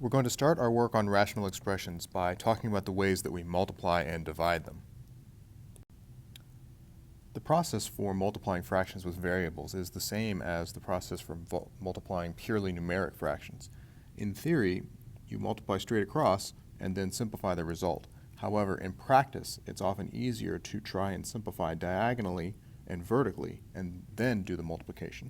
We're going to start our work on rational expressions by talking about the ways that we multiply and divide them. The process for multiplying fractions with variables is the same as the process for multiplying purely numeric fractions. In theory, you multiply straight across and then simplify the result. However, in practice, it's often easier to try and simplify diagonally and vertically and then do the multiplication.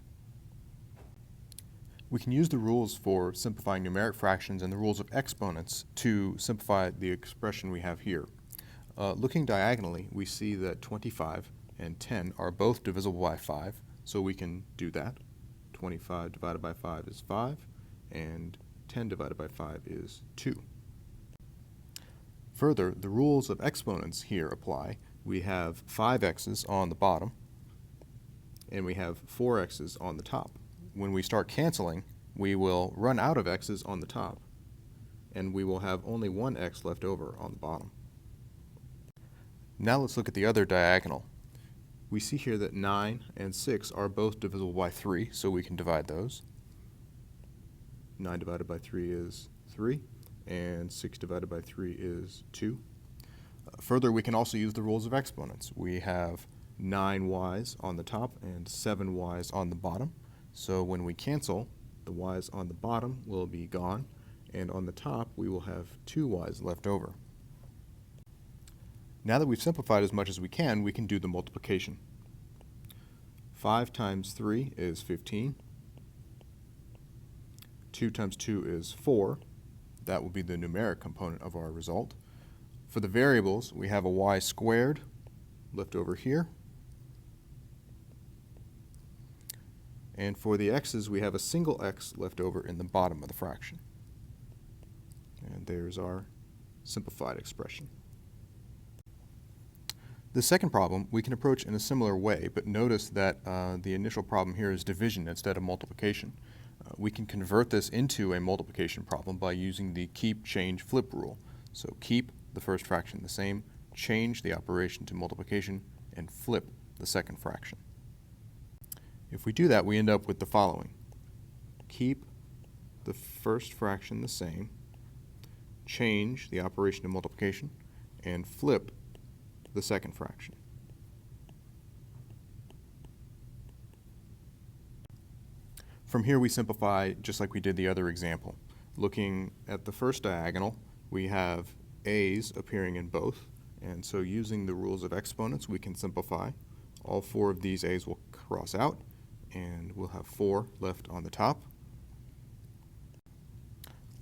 We can use the rules for simplifying numeric fractions and the rules of exponents to simplify the expression we have here. Looking diagonally, we see that 25 and 10 are both divisible by 5, so we can do that. 25 divided by 5 is 5, and 10 divided by 5 is 2. Further, the rules of exponents here apply. We have 5x's on the bottom, and we have 4x's on the top. When we start canceling, we will run out of x's on the top, and we will have only one x left over on the bottom. Now let's look at the other diagonal. We see here that 9 and 6 are both divisible by 3, so we can divide those. 9 divided by 3 is 3, and 6 divided by 3 is 2. Further, we can also use the rules of exponents. We have 9y's on the top and 7y's on the bottom. So when we cancel, the y's on the bottom will be gone, and on the top we will have 2y's left over. Now that we've simplified as much as we can do the multiplication. 5 times 3 is 15. 2 times 2 is 4. That will be the numeric component of our result. For the variables, we have a y squared left over here. And for the x's, we have a single x left over in the bottom of the fraction. And there's our simplified expression. The second problem we can approach in a similar way, but notice that the initial problem here is division instead of multiplication. We can convert this into a multiplication problem by using the keep, change, flip rule. So keep the first fraction the same, change the operation to multiplication, and flip the second fraction. If we do that, we end up with the following. Keep the first fraction the same, change the operation to multiplication, and flip the second fraction. From here we simplify just like we did the other example. Looking at the first diagonal, we have a's appearing in both, and so using the rules of exponents we can simplify. All 4 of these a's will cross out, and we'll have 4 left on the top.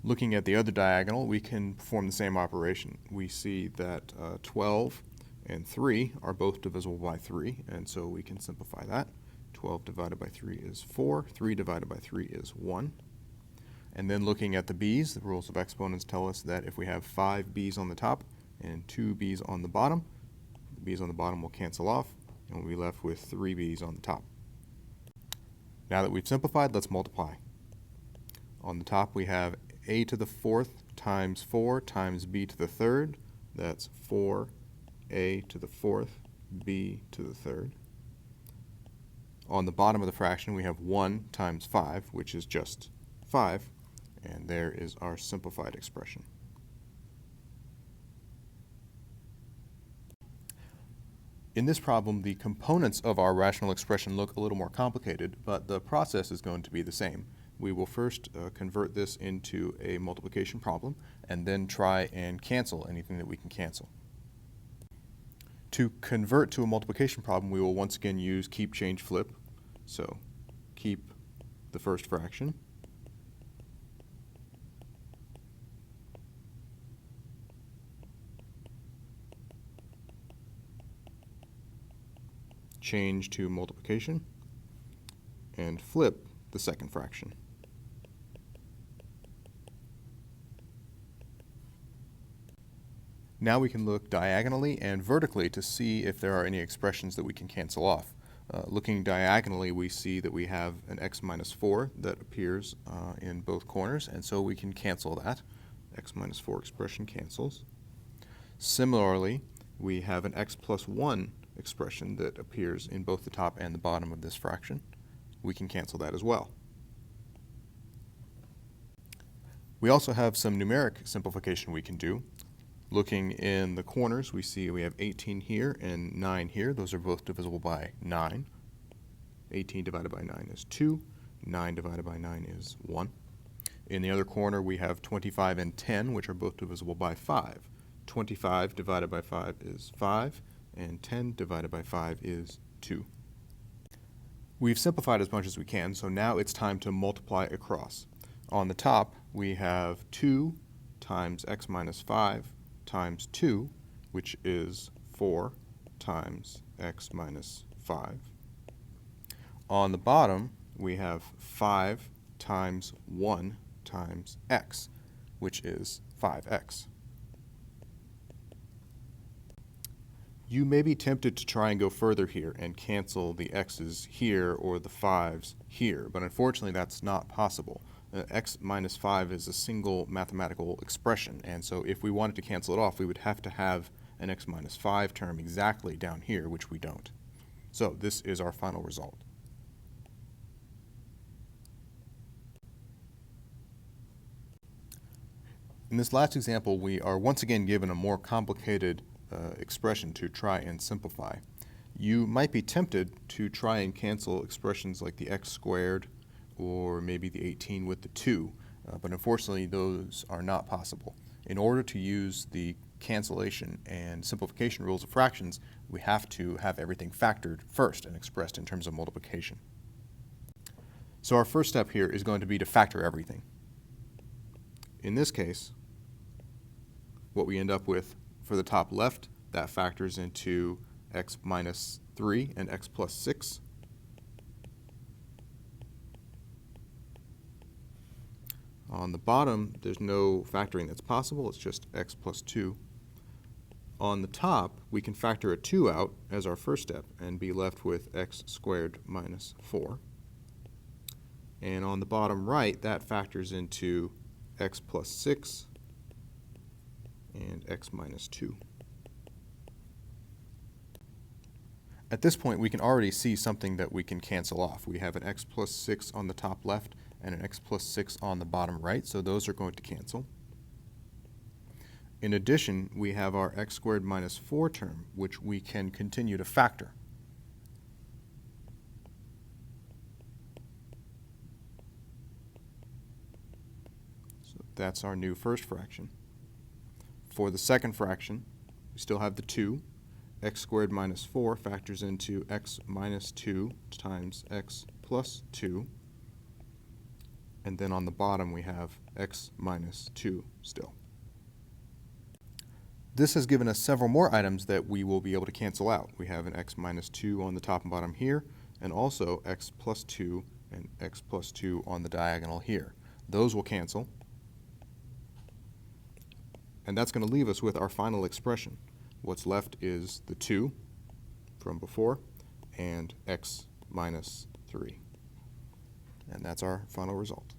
Looking at the other diagonal, we can perform the same operation. We see that 12 and 3 are both divisible by 3, and so we can simplify that. 12 divided by 3 is 4. 3 divided by 3 is 1. And then looking at the b's, the rules of exponents tell us that if we have 5 b's on the top and 2 b's on the bottom, the b's on the bottom will cancel off, and we'll be left with 3 b's on the top. Now that we've simplified, let's multiply. On the top we have a to the 4th times 4 times b to the 3rd. That's 4a to the 4th, b to the 3rd. On the bottom of the fraction we have 1 times 5, which is just 5, and there is our simplified expression. In this problem, the components of our rational expression look a little more complicated, but the process is going to be the same. We will first convert this into a multiplication problem, and then try and cancel anything that we can cancel. To convert to a multiplication problem, we will once again use keep, change, flip. So keep the first fraction, change to multiplication, and flip the second fraction. Now we can look diagonally and vertically to see if there are any expressions that we can cancel off. Looking diagonally, we see that we have an x minus 4 that appears in both corners, and so we can cancel that. X minus 4 expression cancels. Similarly, we have an x plus 1 expression that appears in both the top and the bottom of this fraction. We can cancel that as well. We also have some numeric simplification we can do. Looking in the corners, we see we have 18 here and 9 here. Those are both divisible by 9. 18 divided by 9 is 2. 9 divided by 9 is 1. In the other corner, we have 25 and 10, which are both divisible by 5. 25 divided by 5 is 5, and 10 divided by 5 is 2. We've simplified as much as we can, so now it's time to multiply across. On the top, we have 2 times x minus 5 times 2, which is 4 times x minus 5. On the bottom, we have 5 times 1 times x, which is 5x. You may be tempted to try and go further here and cancel the x's here or the 5's here, but unfortunately that's not possible. X minus 5 is a single mathematical expression, and so if we wanted to cancel it off, we would have to have an x minus 5 term exactly down here, which we don't. So this is our final result. In this last example, we are once again given a more complicated expression to try and simplify. You might be tempted to try and cancel expressions like the x squared or maybe the 18 with the 2, but unfortunately those are not possible. In order to use the cancellation and simplification rules of fractions, we have to have everything factored first and expressed in terms of multiplication. So our first step here is going to be to factor everything. In this case, what we end up with for the top left, that factors into x minus 3 and x plus 6. On the bottom, there's no factoring that's possible. It's just x plus 2. On the top, we can factor a 2 out as our first step and be left with x squared minus 4. And on the bottom right, that factors into x plus 6 and x minus 2. At this point, we can already see something that we can cancel off. We have an x plus 6 on the top left and an x plus 6 on the bottom right, so those are going to cancel. In addition, we have our x squared minus 4 term, which we can continue to factor. So that's our new first fraction. For the second fraction, we still have the 2. X squared minus 4 factors into x minus 2 times x plus 2. And then on the bottom we have x minus 2 still. This has given us several more items that we will be able to cancel out. We have an x minus 2 on the top and bottom here, and also x plus 2 and x plus 2 on the diagonal here. Those will cancel. And that's going to leave us with our final expression. What's left is the 2 from before and x minus 3. And that's our final result.